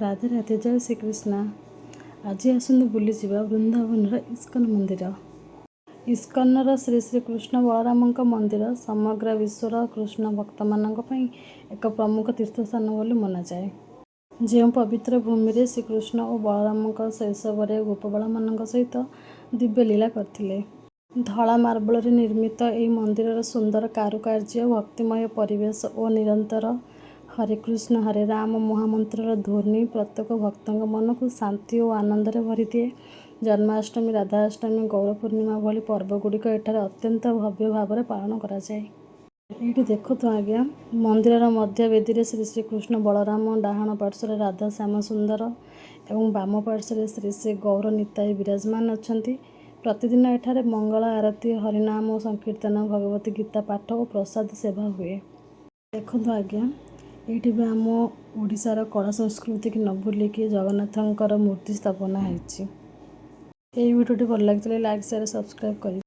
ରାଧେ ରାଧେ, ଜୟ ଶ୍ରୀକୃଷ୍ଣ। ଆଜି ଆସନ୍ତୁ ବୁଲିଯିବା ବୃନ୍ଦାବନର ଇସ୍କନ ମନ୍ଦିର। ଇସ୍କନର ଶ୍ରୀ ଶ୍ରୀ କୃଷ୍ଣ ବଳରାମଙ୍କ ମନ୍ଦିର ସମଗ୍ର ବିଶ୍ୱର କୃଷ୍ଣ ଭକ୍ତମାନଙ୍କ ପାଇଁ ଏକ ପ୍ରମୁଖ ତୀର୍ଥସ୍ଥାନ ବୋଲି ମନାଯାଏ। ଯେଉଁ ପବିତ୍ର ଭୂମିରେ ଶ୍ରୀକୃଷ୍ଣ ଓ ବଳରାମଙ୍କ ଶୈଶବରେ ଗୋପବାଳମାନଙ୍କ ସହିତ ଦିବ୍ୟ ଲୀଳା କରିଥିଲେ। ଧଳା ମାର୍ବଲରେ ନିର୍ମିତ ଏହି ମନ୍ଦିରର ସୁନ୍ଦର କାରୁକାର୍ଯ୍ୟ, ଭକ୍ତିମୟ ପରିବେଶ ଓ ନିରନ୍ତର ହରେ କୃଷ୍ଣ ହରେ ରାମ ମହାମନ୍ତ୍ରର ଧ୍ୱନି ପ୍ରତ୍ୟେକ ଭକ୍ତଙ୍କ ମନକୁ ଶାନ୍ତି ଓ ଆନନ୍ଦରେ ଭରିଦିଏ। ଜନ୍ମାଷ୍ଟମୀ, ରାଧାଷ୍ଟମୀ, ଗୌର ପୂର୍ଣ୍ଣିମା ଭଳି ପର୍ବଗୁଡ଼ିକ ଏଠାରେ ଅତ୍ୟନ୍ତ ଭବ୍ୟ ଭାବରେ ପାଳନ କରାଯାଏ। ଏଇଠି ଦେଖନ୍ତୁ ଆଜ୍ଞା, ମନ୍ଦିରର ମଧ୍ୟବେଦୀରେ ଶ୍ରୀ ଶ୍ରୀ କୃଷ୍ଣ ବଳରାମ, ଡାହାଣ ପାର୍ଶ୍ୱରେ ରାଧା ଶ୍ୟାମ ସୁନ୍ଦର ଏବଂ ବାମ ପାର୍ଶ୍ୱରେ ଶ୍ରୀ ଶ୍ରୀ ଗୌର ନିତାଇ ବିରାଜମାନ ଅଛନ୍ତି। ପ୍ରତିଦିନ ଏଠାରେ ମଙ୍ଗଳ ଆରତୀ, ହରିନାମ ଓ ସଂକୀର୍ତ୍ତନ, ଭଗବତୀ ଗୀତା ପାଠ ଓ ପ୍ରସାଦ ସେବା ହୁଏ। ଦେଖନ୍ତୁ ଆଜ୍ଞା, ଏଇଠି ବି ଆମ ଓଡ଼ିଶାର କଳା ସଂସ୍କୃତିକି ନ ଭୁଲିକି ଜଗନ୍ନାଥଙ୍କର ମୂର୍ତ୍ତି ସ୍ଥାପନା ହେଇଛି। ଏହି ଭିଡ଼ିଓଟି ଭଲ ଲାଗିଥିଲେ ଲାଇକ୍, ସେୟାର, ସବସ୍କ୍ରାଇବ୍ କରିବେ।